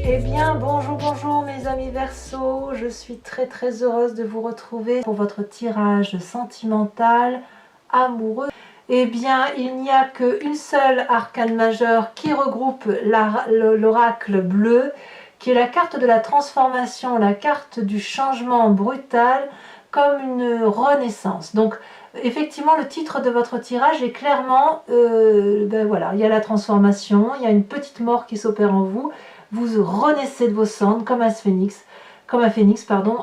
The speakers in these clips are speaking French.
Eh bien, bonjour mes amis Verseau, je suis très heureuse de vous retrouver pour votre tirage sentimental, amoureux. Eh bien, il n'y a qu'une seule arcane majeure qui regroupe l'oracle bleu, qui est la carte de la transformation, la carte du changement brutal, comme une renaissance. Donc, effectivement, le titre de votre tirage est clairement, voilà, il y a la transformation, il y a une petite mort qui s'opère en vous. Vous renaissez de vos cendres comme un phénix,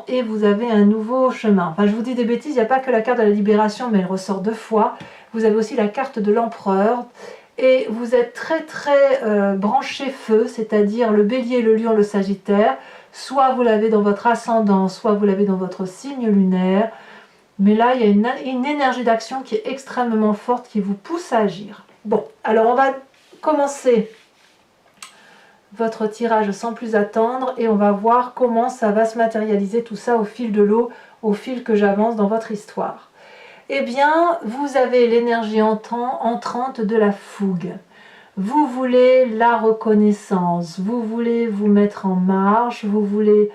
et vous avez un nouveau chemin. Enfin, je vous dis des bêtises, il n'y a pas que la carte de la libération, mais elle ressort 2 fois. Vous avez aussi la carte de l'empereur, et vous êtes très branché feu, c'est-à-dire le bélier, le lion, le sagittaire. Soit vous l'avez dans votre ascendant, soit vous l'avez dans votre signe lunaire. Mais là, il y a une énergie d'action qui est extrêmement forte, qui vous pousse à agir. Bon, alors on va commencer votre tirage sans plus attendre et on va voir comment ça va se matérialiser tout ça au fil de l'eau, au fil que j'avance dans votre histoire. Eh bien, vous avez l'énergie entrante de la fougue. Vous voulez la reconnaissance, vous voulez vous mettre en marche, vous voulez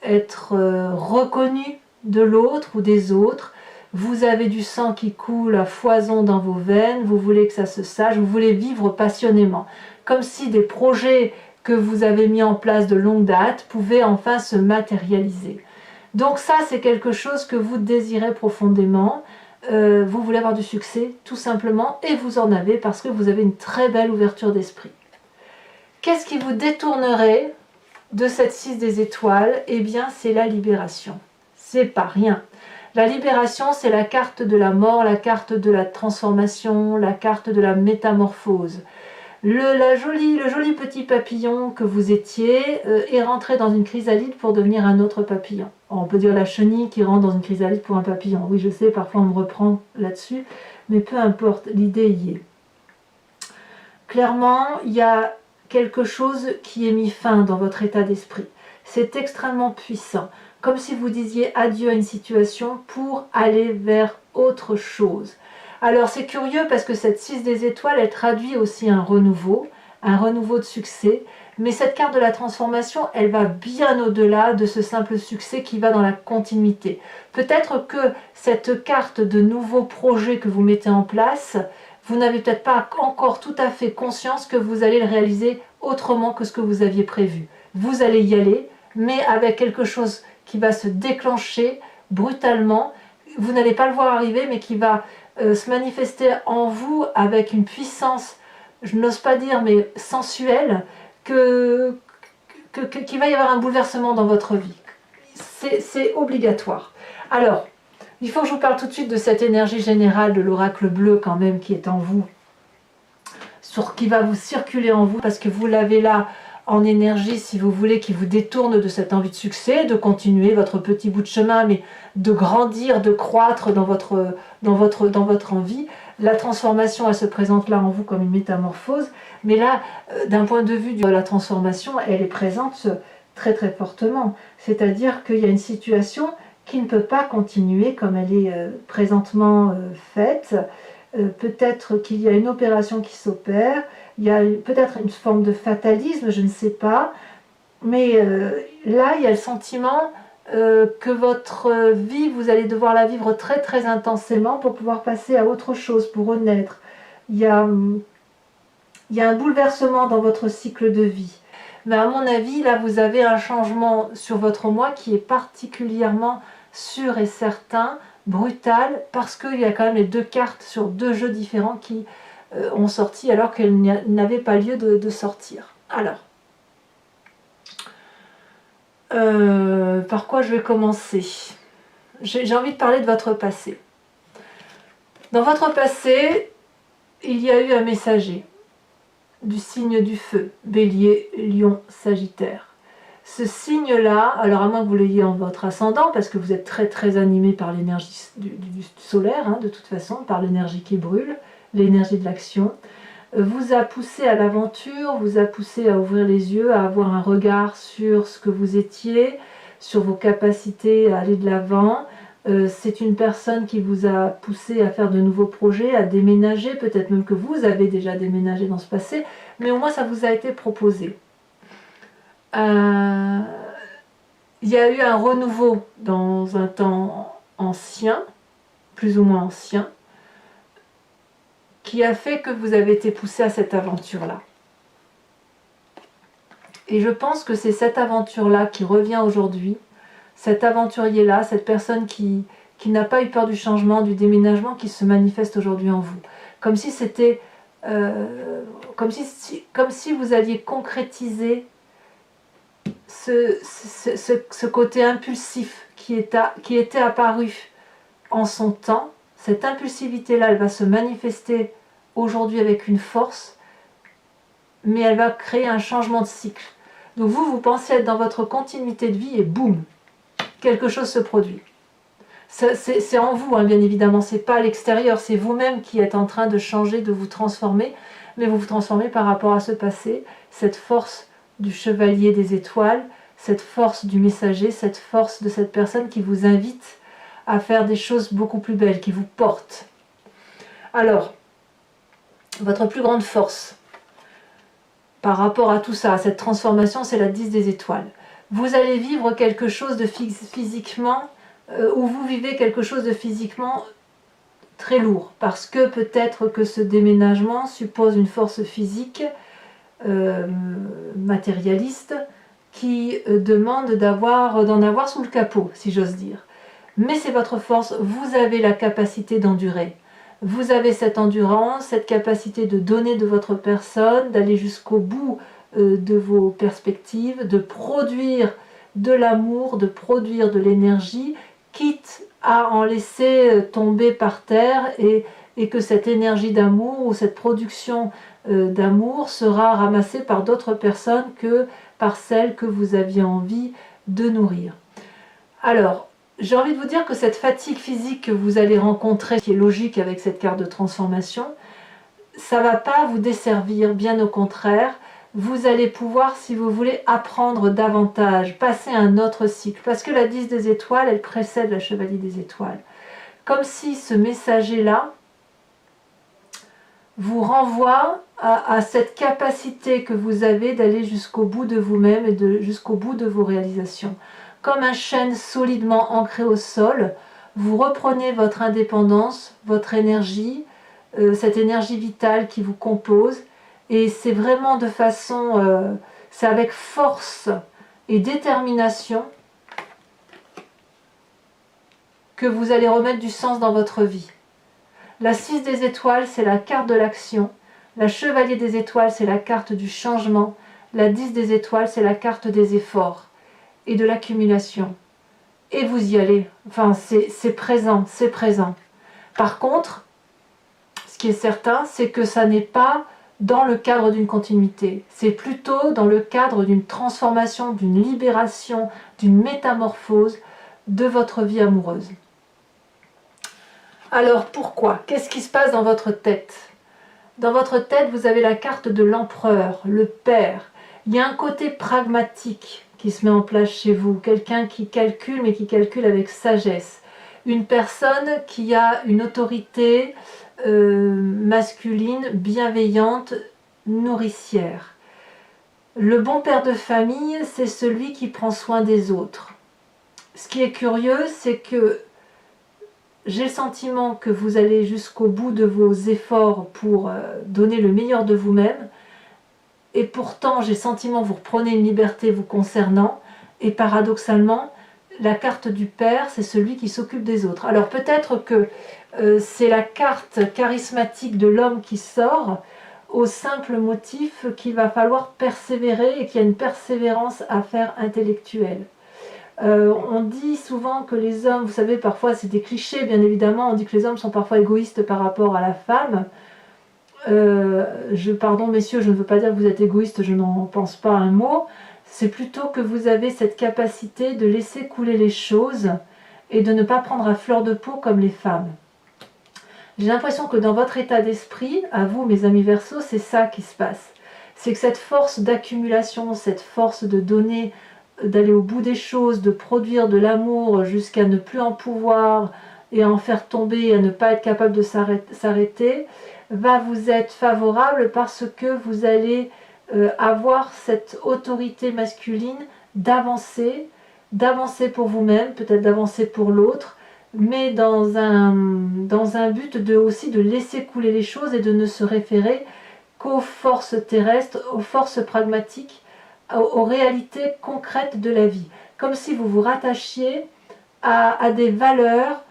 être reconnu de l'autre ou des autres. Vous avez du sang qui coule à foison dans vos veines, vous voulez que ça se sache, vous voulez vivre passionnément. Comme si des projets que vous avez mis en place de longue date pouvaient enfin se matérialiser. Donc ça, c'est quelque chose que vous désirez profondément. Vous voulez avoir du succès, tout simplement, et vous en avez parce que vous avez une très belle ouverture d'esprit. Qu'est-ce qui vous détournerait de cette 6 des étoiles? Eh bien, c'est la libération. C'est pas rien. La libération, c'est la carte de la mort, la carte de la transformation, la carte de la métamorphose. Le joli petit papillon que vous étiez est rentré dans une chrysalide pour devenir un autre papillon. On peut dire la chenille qui rentre dans une chrysalide pour un papillon. Oui, je sais, parfois on me reprend là-dessus, mais peu importe, l'idée y est. Clairement, il y a quelque chose qui est mis fin dans votre état d'esprit. C'est extrêmement puissant, comme si vous disiez adieu à une situation pour aller vers autre chose. Alors c'est curieux parce que cette 6 des étoiles, elle traduit aussi un renouveau de succès, mais cette carte de la transformation, elle va bien au-delà de ce simple succès qui va dans la continuité. Peut-être que cette carte de nouveaux projets que vous mettez en place, vous n'avez peut-être pas encore tout à fait conscience que vous allez le réaliser autrement que ce que vous aviez prévu. Vous allez y aller, mais avec quelque chose qui va se déclencher brutalement. Vous n'allez pas le voir arriver, mais qui va se manifester en vous avec une puissance, je n'ose pas dire, mais sensuelle, qu'il va y avoir un bouleversement dans votre vie. C'est obligatoire. Alors, il faut que je vous parle tout de suite de cette énergie générale de l'oracle bleu quand même qui est en vous, qui va vous circuler en vous, parce que vous l'avez là en énergie, si vous voulez, qui vous détourne de cette envie de succès, de continuer votre petit bout de chemin, mais de grandir, de croître dans votre envie. La transformation, elle se présente là en vous comme une métamorphose, mais là, d'un point de vue de la transformation, elle est présente très fortement. C'est-à-dire qu'il y a une situation qui ne peut pas continuer comme elle est présentement faite. Peut-être qu'il y a une opération qui s'opère, il y a peut-être une forme de fatalisme, je ne sais pas, mais là il y a le sentiment que votre vie, vous allez devoir la vivre très intensément pour pouvoir passer à autre chose, pour renaître. Il y a un bouleversement dans votre cycle de vie. Mais à mon avis, là vous avez un changement sur votre moi qui est particulièrement sûr et certain, brutal, parce qu'il y a quand même les 2 cartes sur 2 jeux différents qui ont sorti alors qu'elles n'avaient pas lieu de sortir. Alors, par quoi je vais commencer? J'ai envie de parler de votre passé. Dans votre passé, il y a eu un messager du signe du feu, Bélier, Lion, Sagittaire. Ce signe-là, alors à moins que vous l'ayez en votre ascendant, parce que vous êtes très animé par l'énergie du solaire, hein, de toute façon, par l'énergie qui brûle, l'énergie de l'action, vous a poussé à l'aventure, vous a poussé à ouvrir les yeux, à avoir un regard sur ce que vous étiez, sur vos capacités à aller de l'avant. C'est une personne qui vous a poussé à faire de nouveaux projets, à déménager, peut-être même que vous avez déjà déménagé dans ce passé, mais au moins ça vous a été proposé. il y a eu un renouveau dans un temps ancien, plus ou moins ancien, qui a fait que vous avez été poussé à cette aventure-là. Et je pense que c'est cette aventure-là qui revient aujourd'hui, cet aventurier-là, cette personne qui n'a pas eu peur du changement, du déménagement, qui se manifeste aujourd'hui en vous. Comme si c'était, comme si vous alliez concrétiser ce côté impulsif qui était apparu en son temps. Cette impulsivité-là, elle va se manifester aujourd'hui avec une force, mais elle va créer un changement de cycle. Donc vous pensez être dans votre continuité de vie et boum, quelque chose se produit. C'est en vous, hein, bien évidemment, c'est pas à l'extérieur, c'est vous-même qui êtes en train de changer, de vous transformer, mais vous vous transformez par rapport à ce passé, cette force du chevalier des étoiles, cette force du messager, cette force de cette personne qui vous invite à faire des choses beaucoup plus belles, qui vous porte. Alors, votre plus grande force par rapport à tout ça, à cette transformation, c'est la 10 des étoiles. Vous allez vivre quelque chose de physiquement, ou vous vivez quelque chose de physiquement très lourd, parce que peut-être que ce déménagement suppose une force physique matérialiste qui demande d'en avoir sous le capot, si j'ose dire. Mais c'est votre force, vous avez la capacité d'endurer. Vous avez cette endurance, cette capacité de donner de votre personne, d'aller jusqu'au bout de vos perspectives, de produire de l'amour, de produire de l'énergie, quitte à en laisser tomber par terre et que cette énergie d'amour ou cette production d'amour sera ramassée par d'autres personnes que par celles que vous aviez envie de nourrir. Alors, j'ai envie de vous dire que cette fatigue physique que vous allez rencontrer, qui est logique avec cette carte de transformation, ça ne va pas vous desservir, bien au contraire. Vous allez pouvoir, si vous voulez, apprendre davantage, passer un autre cycle. Parce que la 10 des étoiles, elle précède la chevalier des étoiles. Comme si ce messager-là vous renvoie à cette capacité que vous avez d'aller jusqu'au bout de vous-même et jusqu'au bout de vos réalisations. Comme un chêne solidement ancré au sol, vous reprenez votre indépendance, votre énergie, cette énergie vitale qui vous compose, et c'est vraiment de façon, c'est avec force et détermination que vous allez remettre du sens dans votre vie. La 6 des étoiles, c'est la carte de l'action. La chevalier des étoiles, c'est la carte du changement. La 10 des étoiles, c'est la carte des efforts et de l'accumulation. Et vous y allez. Enfin, c'est présent, c'est présent. Par contre, ce qui est certain, c'est que ça n'est pas dans le cadre d'une continuité. C'est plutôt dans le cadre d'une transformation, d'une libération, d'une métamorphose de votre vie amoureuse. Alors pourquoi? Qu'est-ce qui se passe dans votre tête? Dans votre tête, vous avez la carte de l'empereur, le père. Il y a un côté pragmatique qui se met en place chez vous. Quelqu'un qui calcule, mais qui calcule avec sagesse. Une personne qui a une autorité masculine, bienveillante, nourricière. Le bon père de famille, c'est celui qui prend soin des autres. Ce qui est curieux, c'est que j'ai le sentiment que vous allez jusqu'au bout de vos efforts pour donner le meilleur de vous-même, et pourtant j'ai le sentiment que vous reprenez une liberté vous concernant, et paradoxalement, la carte du père, c'est celui qui s'occupe des autres. Alors peut-être que c'est la carte charismatique de l'homme qui sort, au simple motif qu'il va falloir persévérer et qu'il y a une persévérance à faire intellectuelle. On dit souvent que les hommes, vous savez, parfois c'est des clichés bien évidemment, on dit que les hommes sont parfois égoïstes par rapport à la femme. Pardon messieurs, je ne veux pas dire que vous êtes égoïste, je n'en pense pas un mot. C'est plutôt que vous avez cette capacité de laisser couler les choses et de ne pas prendre à fleur de peau comme les femmes. J'ai l'impression que dans votre état d'esprit, à vous mes amis Verseaux, c'est ça qui se passe. C'est que cette force d'accumulation, cette force de donner, d'aller au bout des choses, de produire de l'amour jusqu'à ne plus en pouvoir et à en faire tomber, à ne pas être capable de s'arrêter, va vous être favorable parce que vous allez avoir cette autorité masculine d'avancer pour vous-même, peut-être d'avancer pour l'autre, mais dans un but aussi de laisser couler les choses et de ne se référer qu'aux forces terrestres, aux forces pragmatiques, aux réalités concrètes de la vie. Comme si vous vous rattachiez à des valeurs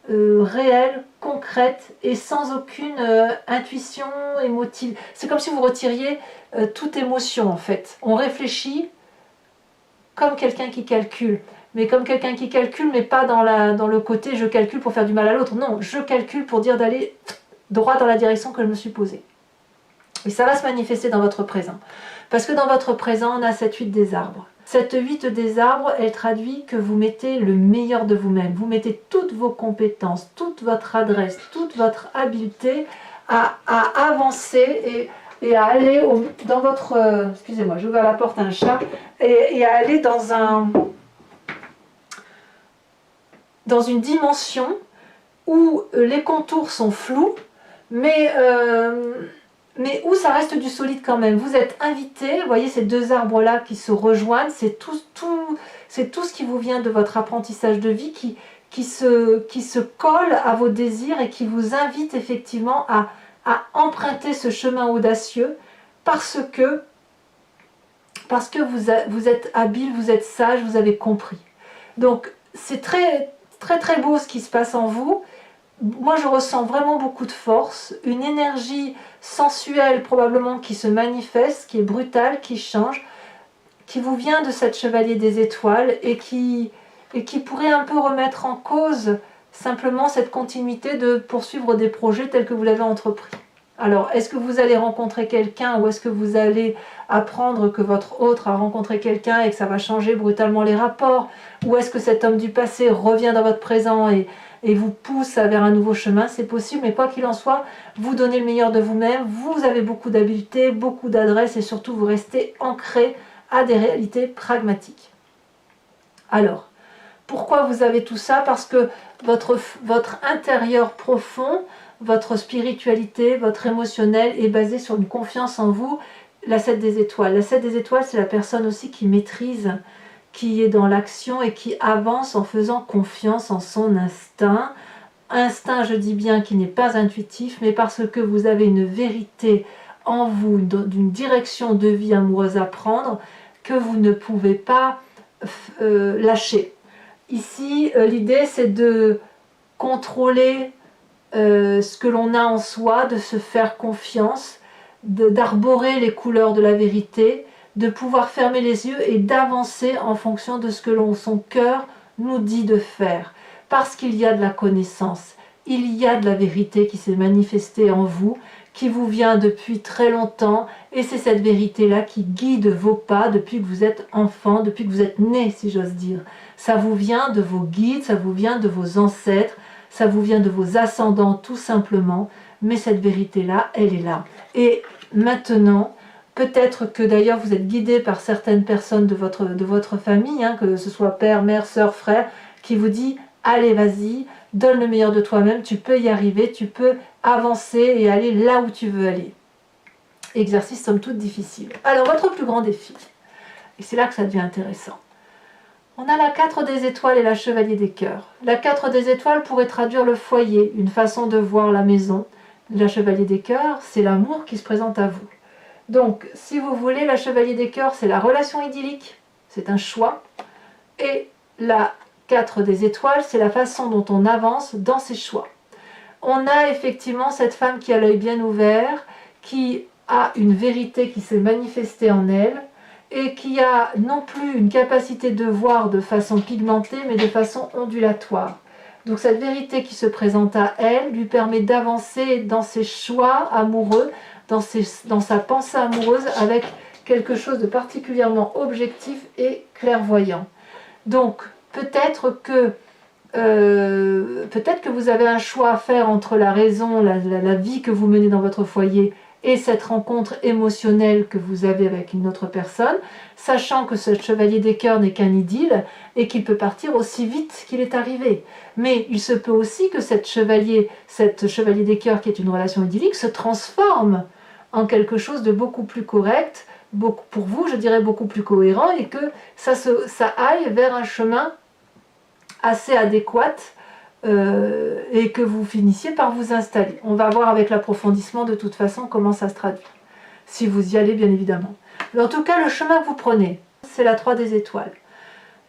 réelles, concrètes et sans aucune intuition émotive. C'est comme si vous retiriez toute émotion en fait. On réfléchit comme quelqu'un qui calcule. Mais comme quelqu'un qui calcule, mais pas dans le côté je calcule pour faire du mal à l'autre. Non, je calcule pour dire d'aller droit dans la direction que je me suis posée. Et ça va se manifester dans votre présent. Parce que dans votre présent, on a cette 8 des arbres. Cette 8 des arbres, elle traduit que vous mettez le meilleur de vous-même. Vous mettez toutes vos compétences, toute votre adresse, toute votre habileté à avancer et à aller dans votre... excusez-moi, j'ouvre la porte à un chat. Et à aller dans une dimension où les contours sont flous, mais où ça reste du solide quand même. Vous êtes invité, vous voyez ces deux arbres-là qui se rejoignent, c'est tout ce qui vous vient de votre apprentissage de vie qui se colle à vos désirs et qui vous invite effectivement à emprunter ce chemin audacieux parce que vous êtes habile, vous êtes sage, vous avez compris. Donc c'est très très très beau ce qui se passe en vous. Moi je ressens vraiment beaucoup de force, une énergie sensuelle probablement qui se manifeste, qui est brutale, qui change, qui vous vient de cette chevalier des étoiles et qui pourrait un peu remettre en cause simplement cette continuité de poursuivre des projets tels que vous l'avez entrepris. Alors, est-ce que vous allez rencontrer quelqu'un ou est-ce que vous allez apprendre que votre autre a rencontré quelqu'un et que ça va changer brutalement les rapports? Ou est-ce que cet homme du passé revient dans votre présent et vous pousse vers un nouveau chemin? C'est possible, mais quoi qu'il en soit, vous donnez le meilleur de vous-même, vous avez beaucoup d'habileté, beaucoup d'adresse et surtout vous restez ancré à des réalités pragmatiques. Alors, pourquoi vous avez tout ça? Parce que votre intérieur profond, votre spiritualité, votre émotionnel est basé sur une confiance en vous. La 7 des étoiles. La 7 des étoiles, c'est la personne aussi qui maîtrise, qui est dans l'action et qui avance en faisant confiance en son instinct. Instinct, je dis bien, qui n'est pas intuitif, mais parce que vous avez une vérité en vous, d'une direction de vie amoureuse à prendre, que vous ne pouvez pas lâcher. Ici, l'idée, c'est de contrôler ce que l'on a en soi, de se faire confiance, d'arborer les couleurs de la vérité, de pouvoir fermer les yeux et d'avancer en fonction de ce que son cœur nous dit de faire. Parce qu'il y a de la connaissance, il y a de la vérité qui s'est manifestée en vous, qui vous vient depuis très longtemps, et c'est cette vérité-là qui guide vos pas depuis que vous êtes enfant, depuis que vous êtes né, si j'ose dire. Ça vous vient de vos guides, ça vous vient de vos ancêtres, ça vous vient de vos ascendants tout simplement, mais cette vérité-là, elle est là. Et maintenant, peut-être que d'ailleurs vous êtes guidé par certaines personnes de votre famille, hein, que ce soit père, mère, soeur, frère, qui vous dit « Allez, vas-y, donne le meilleur de toi-même, tu peux y arriver, tu peux avancer et aller là où tu veux aller. » Exercice somme toute difficile. Alors, votre plus grand défi, et c'est là que ça devient intéressant. On a la 4 des étoiles et la chevalier des cœurs. La 4 des étoiles pourrait traduire le foyer, une façon de voir la maison. La chevalier des cœurs, c'est l'amour qui se présente à vous. Donc, si vous voulez, la chevalier des cœurs, c'est la relation idyllique, c'est un choix. Et la 4 des étoiles, c'est la façon dont on avance dans ses choix. On a effectivement cette femme qui a l'œil bien ouvert, qui a une vérité qui s'est manifestée en elle, et qui a non plus une capacité de voir de façon pigmentée, mais de façon ondulatoire. Donc cette vérité qui se présente à elle lui permet d'avancer dans ses choix amoureux, dans sa pensée amoureuse, avec quelque chose de particulièrement objectif et clairvoyant. Donc peut-être que vous avez un choix à faire entre la raison, la vie que vous menez dans votre foyer, et cette rencontre émotionnelle que vous avez avec une autre personne, sachant que ce chevalier des cœurs n'est qu'un idylle et qu'il peut partir aussi vite qu'il est arrivé. Mais il se peut aussi que cette chevalier des cœurs qui est une relation idyllique se transforme en quelque chose de beaucoup plus correct, beaucoup, pour vous, je dirais beaucoup plus cohérent et que ça aille vers un chemin assez adéquat et que vous finissiez par vous installer. On va voir avec l'approfondissement de toute façon comment ça se traduit, si vous y allez bien évidemment. Mais en tout cas, le chemin que vous prenez, c'est la 3 des étoiles.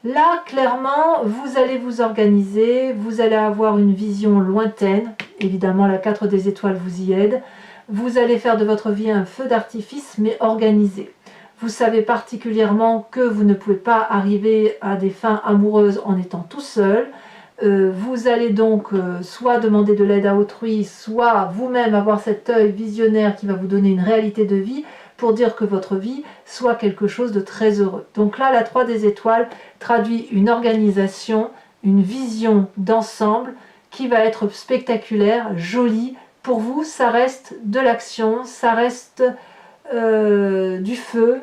Là, clairement, vous allez vous organiser, vous allez avoir une vision lointaine. Évidemment, la 4 des étoiles vous y aide. Vous allez faire de votre vie un feu d'artifice, mais organisé. Vous savez particulièrement que vous ne pouvez pas arriver à des fins amoureuses en étant tout seul. Vous allez donc soit demander de l'aide à autrui, soit vous-même avoir cet œil visionnaire qui va vous donner une réalité de vie pour dire que votre vie soit quelque chose de très heureux. Donc là, la 3 des étoiles traduit une organisation, une vision d'ensemble qui va être spectaculaire, jolie. Pour vous, ça reste de l'action, ça reste du feu,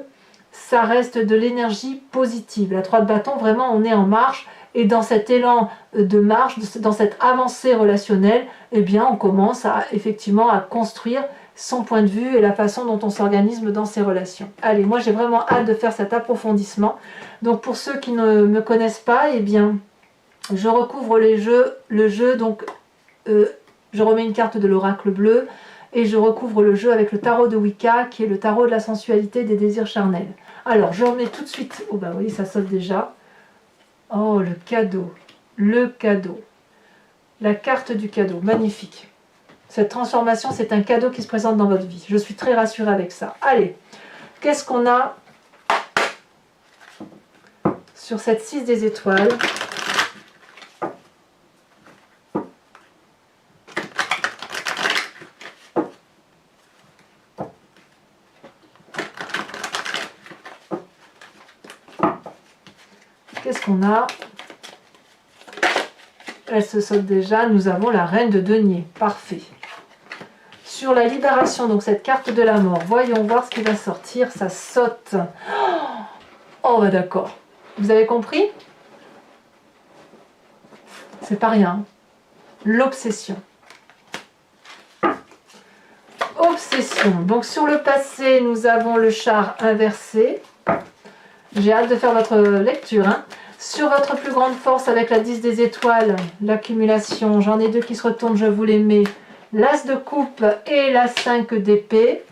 ça reste de l'énergie positive. La 3 de bâton, vraiment, on est en marche. Et dans cet élan de marche, dans cette avancée relationnelle, eh bien, on commence effectivement à construire son point de vue et la façon dont on s'organise dans ses relations. Allez, moi j'ai vraiment hâte de faire cet approfondissement. Donc pour ceux qui ne me connaissent pas, eh bien, je recouvre le jeu, donc je remets une carte de l'oracle bleu et je recouvre le jeu avec le tarot de Wicca, qui est le tarot de la sensualité, des désirs charnels. Alors, je remets tout de suite, oh bah oui, ça saute déjà. Oh, le cadeau, la carte du cadeau, magnifique. Cette transformation, c'est un cadeau qui se présente dans votre vie. Je suis très rassurée avec ça. Allez, qu'est-ce qu'on a sur cette 6 des étoiles? Qu'est-ce qu'on a? Elle se saute déjà. Nous avons la reine de denier. Parfait. Sur la libération, donc cette carte de la mort, voyons voir ce qui va sortir. Ça saute. Oh, bah d'accord. Vous avez compris? C'est pas rien. L'obsession. Obsession. Donc sur le passé, nous avons le char inversé. J'ai hâte de faire votre lecture. Hein. Sur votre plus grande force avec la 10 des étoiles, l'accumulation, j'en ai deux qui se retournent, je vous les mets. L'as de coupe et la 5 d'épée.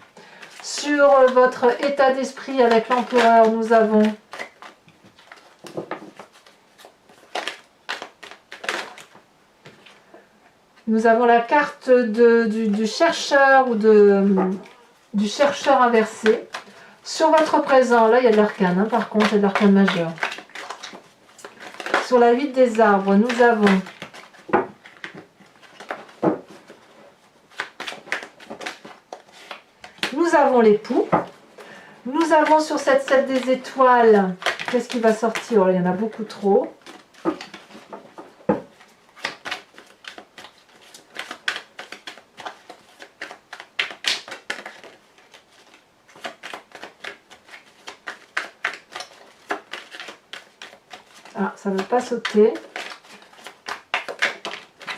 Sur votre état d'esprit avec l'empereur, nous avons la carte du chercheur ou du chercheur inversé. Sur votre présent, là il y a de l'arcane, hein, par contre, il y a de l'arcane majeur. Sur la 8 des arbres, nous avons l'époux. Nous avons sur cette 7 des étoiles, qu'est-ce qui va sortir? Oh, il y en a beaucoup trop. Ah, ça ne veut pas sauter.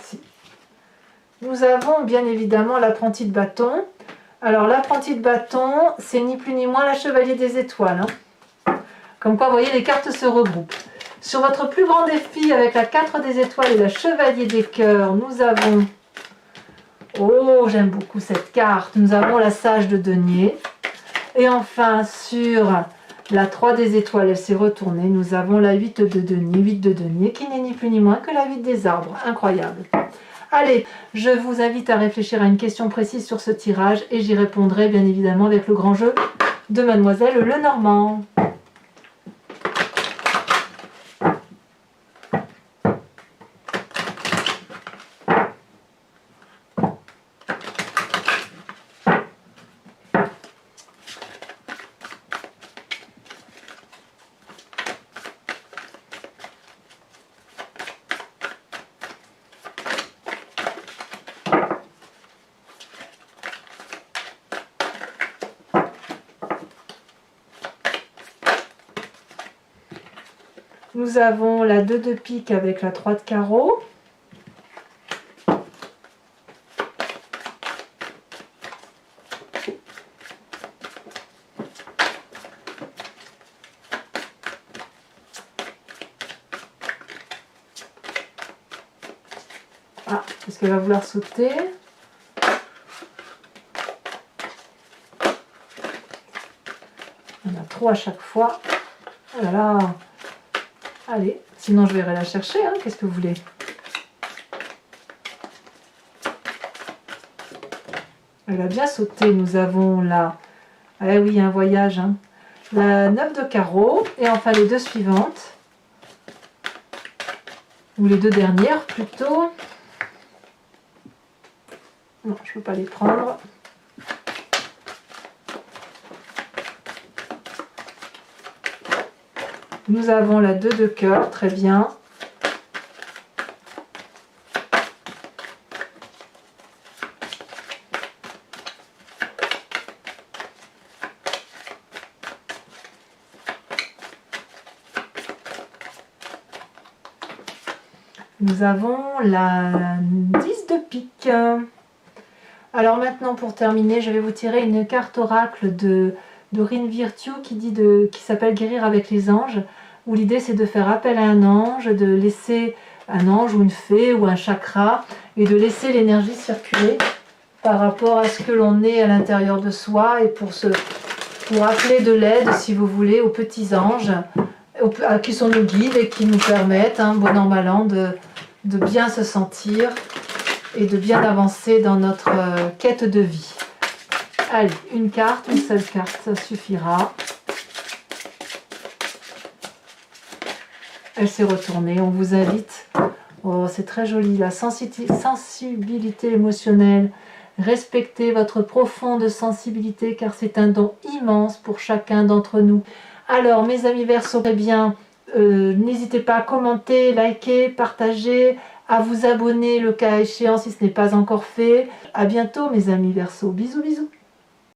Si. Nous avons bien évidemment l'apprenti de bâton. Alors l'apprenti de bâton, c'est ni plus ni moins la chevalier des étoiles. Hein. Comme quoi, vous voyez, les cartes se regroupent. Sur votre plus grand défi avec la 4 des étoiles et la chevalier des cœurs, nous avons... Oh, j'aime beaucoup cette carte. Nous avons la sage de denier. Et enfin, sur... la 3 des étoiles, elle s'est retournée. Nous avons la 8 de denier, qui n'est ni plus ni moins que la 8 des arbres. Incroyable. Allez, je vous invite à réfléchir à une question précise sur ce tirage et j'y répondrai bien évidemment avec le grand jeu de Mademoiselle Lenormand. Nous avons la 2 de pique avec la 3 de carreau. parce qu'elle va vouloir sauter. On a trop à chaque fois. Oh là là. Allez, sinon je vais aller la chercher, hein. Qu'est-ce que vous voulez? Elle a bien sauté. Nous avons là, ah oui, un voyage, hein. La 9 de carreau et enfin les deux suivantes. Ou les deux dernières plutôt. Non, je ne peux pas les prendre. Nous avons la 2 de cœur, très bien. Nous avons la 10 de pique. Alors maintenant, pour terminer, je vais vous tirer une carte oracle de Dorine Virtue qui s'appelle Guérir avec les anges, où l'idée c'est de faire appel à un ange, de laisser un ange ou une fée ou un chakra, et de laisser l'énergie circuler par rapport à ce que l'on est à l'intérieur de soi, et pour appeler de l'aide, si vous voulez, aux petits anges, qui sont nos guides et qui nous permettent, bon an mal an, de bien se sentir et de bien avancer dans notre quête de vie. Allez, une carte, une seule carte, ça suffira. Elle s'est retournée, on vous invite. Oh, c'est très joli, la sensibilité émotionnelle. Respectez votre profonde sensibilité car c'est un don immense pour chacun d'entre nous. Alors, mes amis Verseau, eh bien, n'hésitez pas à commenter, liker, partager, à vous abonner le cas échéant si ce n'est pas encore fait. À bientôt, mes amis Verseau. Bisous, bisous.